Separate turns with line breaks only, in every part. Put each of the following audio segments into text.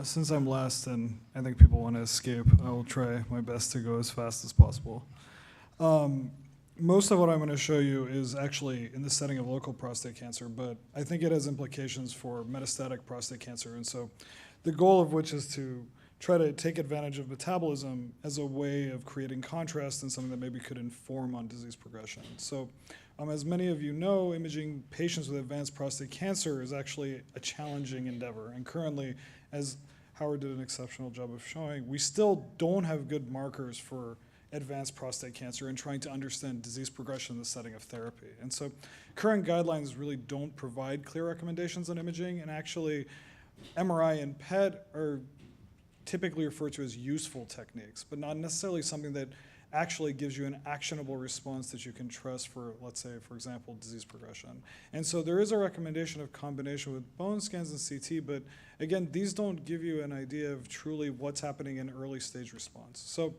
Since I'm last and I think people want to escape, I will try my best to go as fast as possible. Most of what I'm going to show you is actually in the setting of local prostate cancer, but I think it has implications for metastatic prostate cancer. And so the goal of which is to try to take advantage of metabolism as a way of creating contrast and something that maybe could inform on disease progression. So as many of you know, imaging patients with advanced prostate cancer is actually a challenging endeavor. And currently, as Howard did an exceptional job of showing, we still don't have good markers for advanced prostate cancer and trying to understand disease progression in the setting of therapy. And so current guidelines really don't provide clear recommendations on imaging, and actually MRI and PET are typically referred to as useful techniques, but not necessarily something that actually gives you an actionable response that you can trust for, let's say, for example, disease progression. And so there is a recommendation of combination with bone scans and CT, but again, these don't give you an idea of truly what's happening in early stage response. So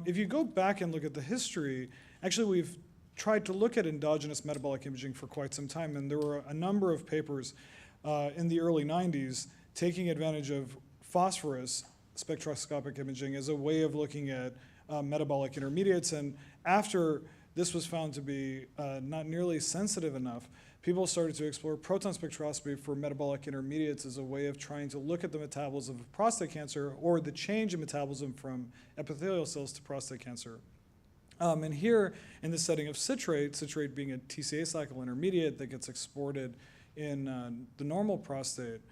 if you go back and look at the history, actually we've tried to look at endogenous metabolic imaging for quite some time, and there were a number of papers in the early 90s taking advantage of phosphorus spectroscopic imaging as a way of looking at metabolic intermediates. And after this was found to be not nearly sensitive enough, people started to explore proton spectroscopy for metabolic intermediates as a way of trying to look at the metabolism of prostate cancer or the change in metabolism from epithelial cells to prostate cancer. And here, in the setting of citrate, citrate being a TCA cycle intermediate that gets exported in the normal prostate,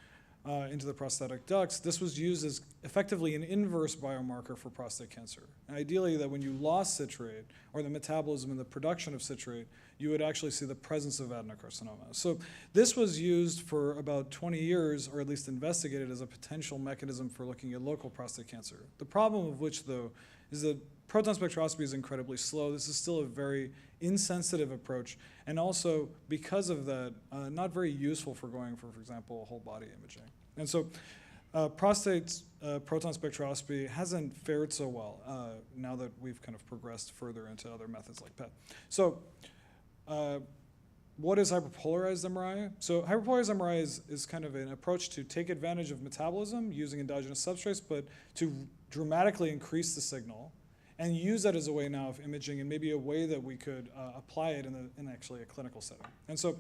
into the prostatic ducts, this was used as effectively an inverse biomarker for prostate cancer. And ideally, that when you lost citrate, or the metabolism and the production of citrate, you would actually see the presence of adenocarcinoma. So this was used for about 20 years, or at least investigated as a potential mechanism for looking at local prostate cancer. The problem of which, though, is that proton spectroscopy is incredibly slow. This is still a very insensitive approach, and also, because of that, not very useful for going for example, whole body imaging. And so prostate proton spectroscopy hasn't fared so well now that we've kind of progressed further into other methods like PET. So what is hyperpolarized MRI? So hyperpolarized MRI is kind of an approach to take advantage of metabolism using endogenous substrates, but to dramatically increase the signal and use that as a way now of imaging, and maybe a way that we could apply it in actually a clinical setting. And so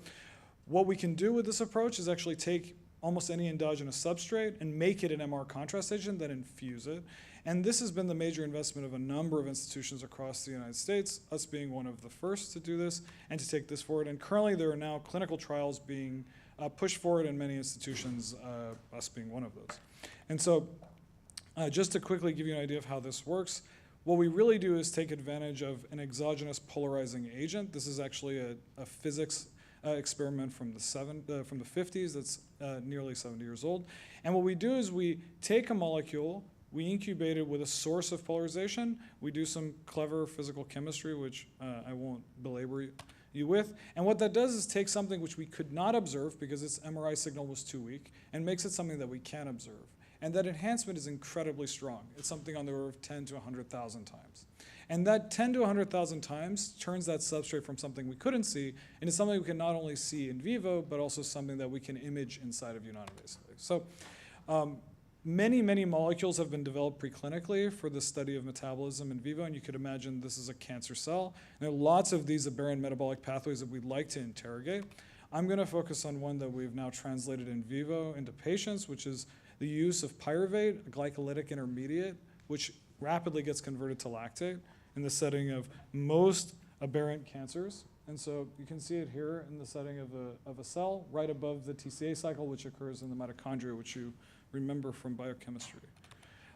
what we can do with this approach is actually take almost any endogenous substrate and make it an MR contrast agent, then infuse it. And this has been the major investment of a number of institutions across the United States, us being one of the first to do this and to take this forward. And currently there are now clinical trials being pushed forward in many institutions, us being one of those. And so just to quickly give you an idea of how this works, what we really do is take advantage of an exogenous polarizing agent. This is actually a physics experiment from the 50s that's nearly 70 years old. And what we do is we take a molecule, we incubate it with a source of polarization, we do some clever physical chemistry, which I won't belabor you with. And what that does is take something which we could not observe because its MRI signal was too weak, and makes it something that we can observe. And that enhancement is incredibly strong. It's something on the order of 10 to 100,000 times. And that 10 to 100,000 times turns that substrate from something we couldn't see into something we can not only see in vivo, but also something that we can image inside of you non-invasively. So many, many molecules have been developed preclinically for the study of metabolism in vivo, and you could imagine this is a cancer cell. And there are lots of these aberrant metabolic pathways that we'd like to interrogate. I'm going to focus on one that we've now translated in vivo into patients, which is the use of pyruvate, a glycolytic intermediate, which rapidly gets converted to lactate in the setting of most aberrant cancers. And so you can see it here in the setting of a cell right above the TCA cycle, which occurs in the mitochondria, which you remember from biochemistry.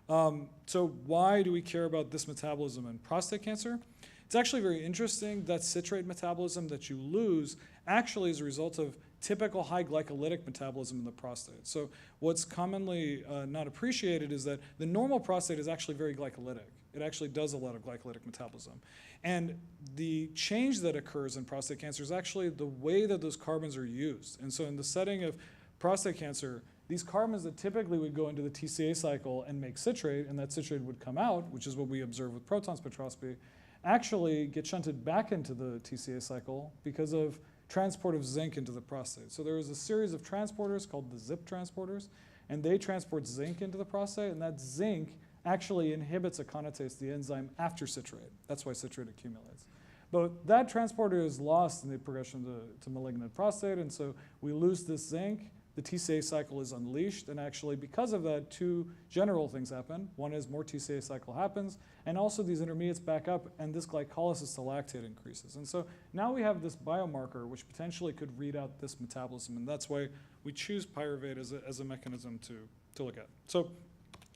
So why do we care about this metabolism in prostate cancer? It's actually very interesting that citrate metabolism that you lose actually is a result of typical high glycolytic metabolism in the prostate. So what's commonly not appreciated is that the normal prostate is actually very glycolytic. It actually does a lot of glycolytic metabolism. And the change that occurs in prostate cancer is actually the way that those carbons are used. And so in the setting of prostate cancer, these carbons that typically would go into the TCA cycle and make citrate, and that citrate would come out, which is what we observe with proton spectroscopy, actually get shunted back into the TCA cycle because of transport of zinc into the prostate. So there is a series of transporters called the ZIP transporters, and they transport zinc into the prostate, and that zinc actually inhibits aconitase, the enzyme, after citrate. That's why citrate accumulates. But that transporter is lost in the progression to malignant prostate, and so we lose this zinc. The TCA cycle is unleashed, and actually because of that, two general things happen. One is more TCA cycle happens, and also these intermediates back up, and this glycolysis to lactate increases. And so now we have this biomarker which potentially could read out this metabolism, and that's why we choose pyruvate as a mechanism to look at. So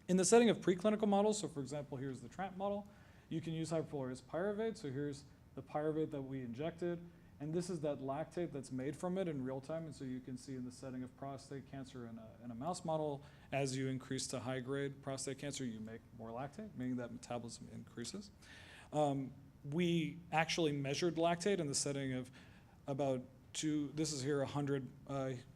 in the setting of preclinical models, so for example, here's the TRAMP model, you can use hyperpolarized pyruvate. So here's the pyruvate that we injected, and this is that lactate that's made from it in real time. And so you can see in the setting of prostate cancer in a mouse model, as you increase to high-grade prostate cancer, you make more lactate, meaning that metabolism increases. We actually measured lactate in the setting of about this is here 100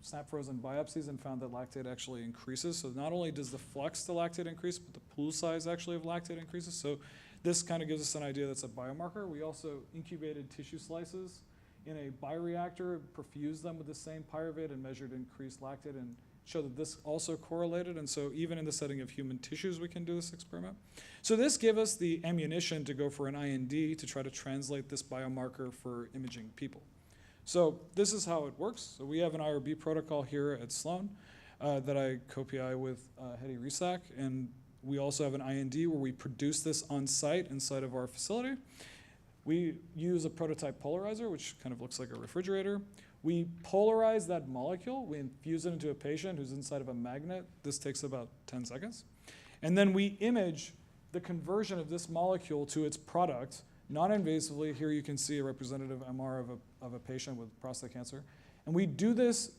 snap frozen biopsies, and found that lactate actually increases. So not only does the flux to lactate increase, but the pool size actually of lactate increases. So this kind of gives us an idea that's a biomarker. We also incubated tissue slices in a bioreactor, perfused them with the same pyruvate, and measured increased lactate, and showed that this also correlated. And so even in the setting of human tissues, we can do this experiment. So this gave us the ammunition to go for an IND to try to translate this biomarker for imaging people. So this is how it works. So we have an IRB protocol here at Sloan that I co-PI with Hedy Risak, and we also have an IND where we produce this on site inside of our facility. We use a prototype polarizer, which kind of looks like a refrigerator. We polarize that molecule. We infuse it into a patient who's inside of a magnet. This takes about 10 seconds. And then we image the conversion of this molecule to its product non-invasively. Here you can see a representative MR of a patient with prostate cancer. And we do this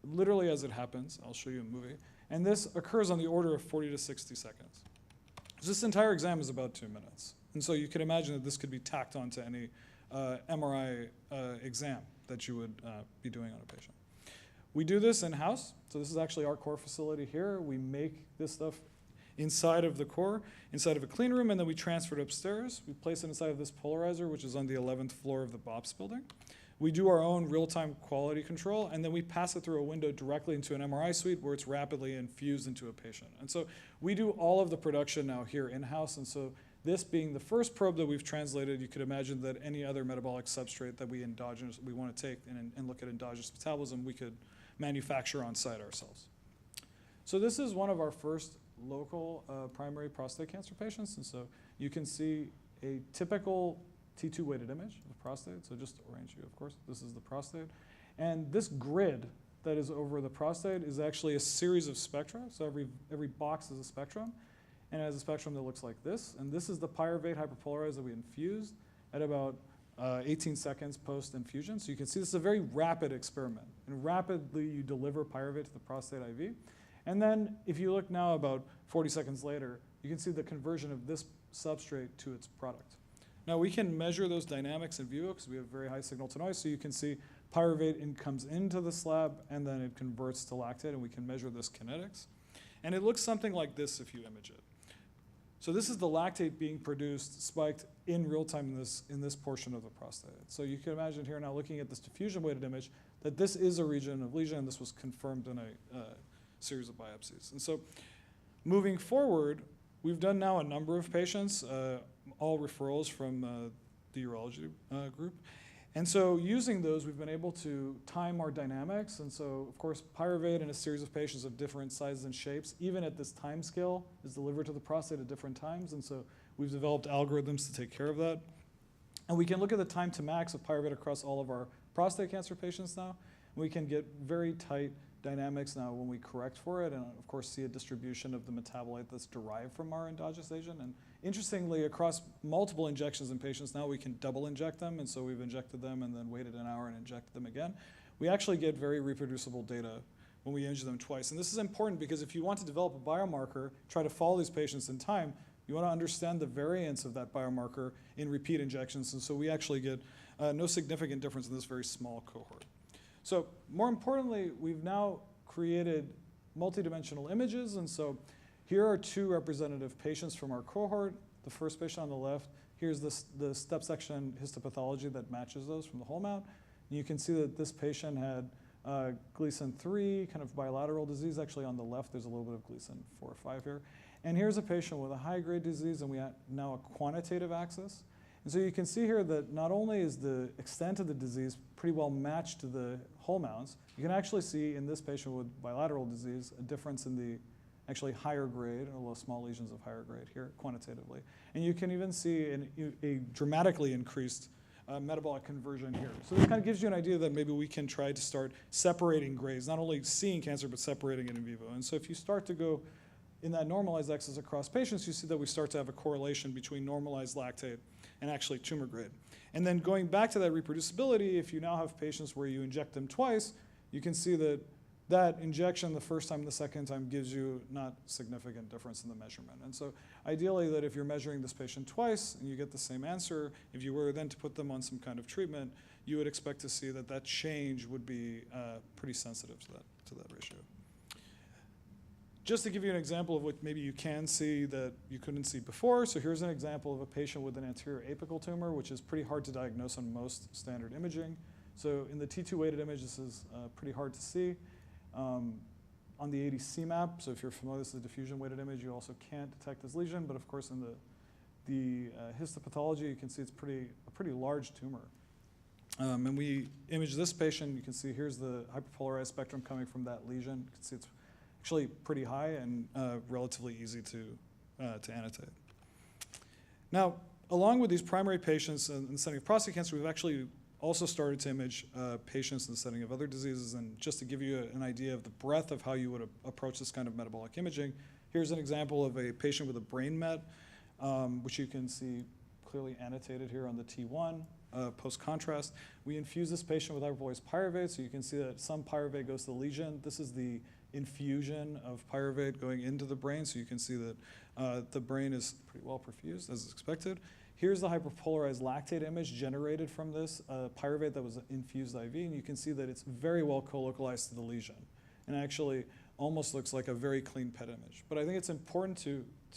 literally as it happens. I'll show you a movie. And this occurs on the order of 40 to 60 seconds. So this entire exam is about 2 minutes. And so you can imagine that this could be tacked onto any MRI exam that you would be doing on a patient. We do this in-house. So this is actually our core facility here. We make this stuff inside of the core, inside of a clean room, and then we transfer it upstairs. We place it inside of this polarizer, which is on the 11th floor of the BOPS building. We do our own real-time quality control, and then we pass it through a window directly into an MRI suite where it's rapidly infused into a patient. And so we do all of the production now here in-house, and so this being the first probe that we've translated, you could imagine that any other metabolic substrate that we want to take and look at endogenous metabolism, we could manufacture on site ourselves. So this is one of our first local primary prostate cancer patients, and so you can see a typical T2 weighted image of prostate. So just to orient you, of course, this is the prostate. And this grid that is over the prostate is actually a series of spectra. So every box is a spectrum, and it has a spectrum that looks like this. And this is the pyruvate hyperpolarized that we infused at about 18 seconds post-infusion. So you can see this is a very rapid experiment. And rapidly you deliver pyruvate to the prostate IV. And then if you look now about 40 seconds later, you can see the conversion of this substrate to its product. Now we can measure those dynamics in vivo because we have very high signal to noise. So you can see pyruvate comes into the slab and then it converts to lactate, and we can measure this kinetics. And it looks something like this if you image it. So this is the lactate being produced, spiked in real time in this portion of the prostate. So you can imagine here now looking at this diffusion weighted image that this is a region of lesion, and this was confirmed in a series of biopsies. And so moving forward, we've done now a number of patients, all referrals from the urology group. And so using those, we've been able to time our dynamics. And so, of course, pyruvate in a series of patients of different sizes and shapes, even at this time scale, is delivered to the prostate at different times. And so we've developed algorithms to take care of that. And we can look at the time to max of pyruvate across all of our prostate cancer patients now. And we can get very tight dynamics now when we correct for it, and of course see a distribution of the metabolite that's derived from our endogenous agent. And interestingly, across multiple injections in patients now, we can double inject them, and so we've injected them and then waited an hour and injected them again. We actually get very reproducible data when we inject them twice. And this is important because if you want to develop a biomarker, try to follow these patients in time, you want to understand the variance of that biomarker in repeat injections, and so we actually get no significant difference in this very small cohort. So more importantly, we've now created multidimensional images, and so here are two representative patients from our cohort. The first patient on the left, here's the step section histopathology that matches those from the whole mount. And you can see that this patient had Gleason 3, kind of bilateral disease. Actually, on the left, there's a little bit of Gleason 4 or 5 here. And here's a patient with a high-grade disease, and we have now a quantitative axis. And so you can see here that not only is the extent of the disease pretty well matched to the whole mounds, you can actually see in this patient with bilateral disease a difference in the actually higher grade, although small lesions of higher grade here quantitatively. And you can even see a dramatically increased metabolic conversion here. So this kind of gives you an idea that maybe we can try to start separating grades, not only seeing cancer, but separating it in vivo. And so if you start to go in that normalized axis across patients, you see that we start to have a correlation between normalized lactate and actually tumor grade. And then going back to that reproducibility, if you now have patients where you inject them twice, you can see that that injection the first time and the second time gives you not significant difference in the measurement. And so ideally that if you're measuring this patient twice and you get the same answer, if you were then to put them on some kind of treatment, you would expect to see that that change would be pretty sensitive to that ratio. Just to give you an example of what maybe you can see that you couldn't see before, so here's an example of a patient with an anterior apical tumor, which is pretty hard to diagnose on most standard imaging. So in the T2 weighted image, this is pretty hard to see. On the ADC map, so if you're familiar, this is a diffusion weighted image, you also can't detect this lesion, but of course in the histopathology, you can see it's a pretty large tumor. And we image this patient, you can see here's the hyperpolarized spectrum coming from that lesion. You can see it's actually pretty high and relatively easy to annotate. Now, along with these primary patients in the setting of prostate cancer, we've actually also started to image patients in the setting of other diseases. And just to give you an idea of the breadth of how you would approach this kind of metabolic imaging, here's an example of a patient with a brain met, which you can see clearly annotated here on the T1 post-contrast. We infuse this patient with hyperpolarized pyruvate, so you can see that some pyruvate goes to the lesion. This is the infusion of pyruvate going into the brain, so you can see that the brain is pretty well perfused as expected. Here's the hyperpolarized lactate image generated from this pyruvate that was infused IV, and you can see that it's very well co-localized to the lesion, and actually almost looks like a very clean PET image. But I think it's important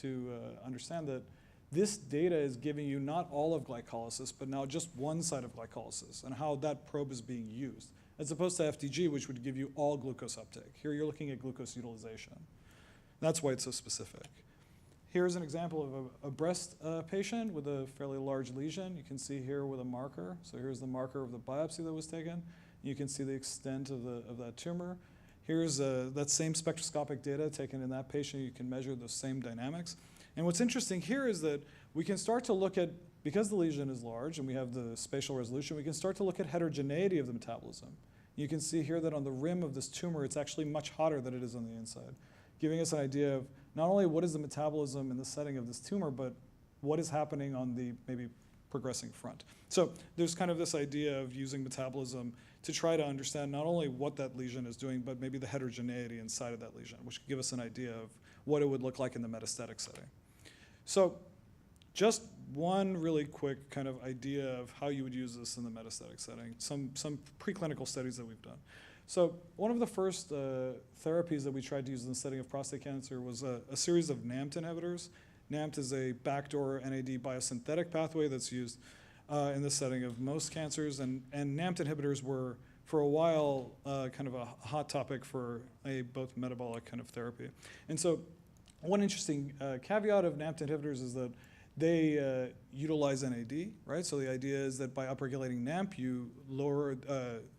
to understand that this data is giving you not all of glycolysis, but now just one side of glycolysis and how that probe is being used, as opposed to FDG, which would give you all glucose uptake. Here you're looking at glucose utilization. That's why it's so specific. Here's an example of a breast patient with a fairly large lesion. You can see here with a marker. So here's the marker of the biopsy that was taken. You can see the extent of that tumor. Here's that same spectroscopic data taken in that patient. You can measure those same dynamics. And what's interesting here is that we can start to look at, because the lesion is large and we have the spatial resolution, we can start to look at heterogeneity of the metabolism. You can see here that on the rim of this tumor, it's actually much hotter than it is on the inside, giving us an idea of not only what is the metabolism in the setting of this tumor, but what is happening on the maybe progressing front. So there's kind of this idea of using metabolism to try to understand not only what that lesion is doing, but maybe the heterogeneity inside of that lesion, which could give us an idea of what it would look like in the metastatic setting. So just one really quick kind of idea of how you would use this in the metastatic setting, some preclinical studies that we've done. So one of the first therapies that we tried to use in the setting of prostate cancer was a series of NAMT inhibitors. NAMT is a backdoor NAD biosynthetic pathway that's used in the setting of most cancers, and NAMT inhibitors were, for a while, kind of a hot topic for both metabolic kind of therapy. And so one interesting caveat of NAMT inhibitors is that they utilize NAD, right? So the idea is that by upregulating NAMP, you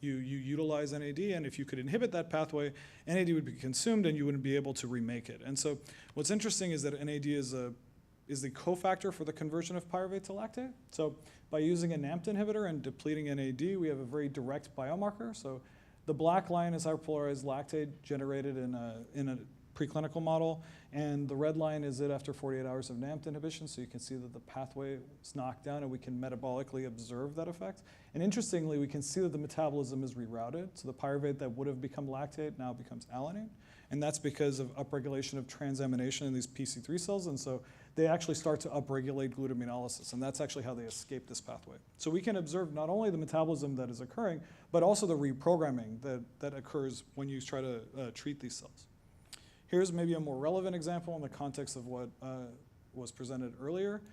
utilize NAD, and if you could inhibit that pathway, NAD would be consumed and you wouldn't be able to remake it. And so what's interesting is that NAD is the cofactor for the conversion of pyruvate to lactate. So by using a NAMP inhibitor and depleting NAD, we have a very direct biomarker. So the black line is hyperpolarized lactate generated in a preclinical model, and the red line is it after 48 hours of NAMT inhibition, so you can see that the pathway is knocked down and we can metabolically observe that effect. And interestingly, we can see that the metabolism is rerouted, so the pyruvate that would have become lactate now becomes alanine, and that's because of upregulation of transamination in these PC3 cells, and so they actually start to upregulate glutaminolysis, and that's actually how they escape this pathway. So we can observe not only the metabolism that is occurring, but also the reprogramming that occurs when you try to treat these cells. Here's maybe a more relevant example in the context of what was presented earlier.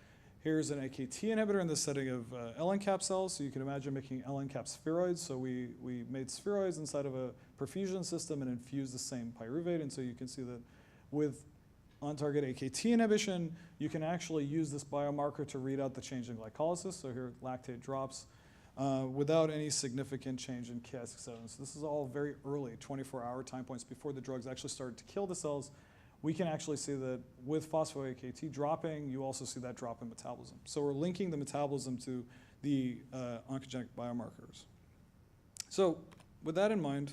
Here's an AKT inhibitor in the setting of LN-cap cells. So you can imagine making LN-cap spheroids. So we made spheroids inside of a perfusion system and infused the same pyruvate. And so you can see that with on-target AKT inhibition, you can actually use this biomarker to read out the change in glycolysis. So here, lactate drops without any significant change in Ki67. So this is all very early, 24-hour time points before the drugs actually started to kill the cells. We can actually see that with phospho-AKT dropping, you also see that drop in metabolism. So we're linking the metabolism to the oncogenic biomarkers. So with that in mind,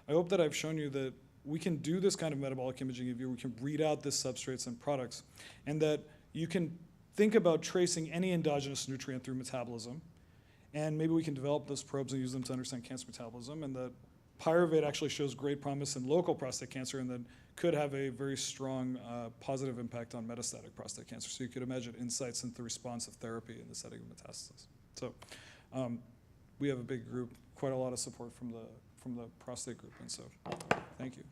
I hope that I've shown you that we can do this kind of metabolic imaging of you. We can read out the substrates and products, and that you can think about tracing any endogenous nutrient through metabolism, and maybe we can develop those probes and use them to understand cancer metabolism, and that Pyruvate actually shows great promise in local prostate cancer and that could have a very strong positive impact on metastatic prostate cancer. So you could imagine insights into responsive therapy in the setting of metastasis. So we have a big group, quite a lot of support from the prostate group, and so thank you.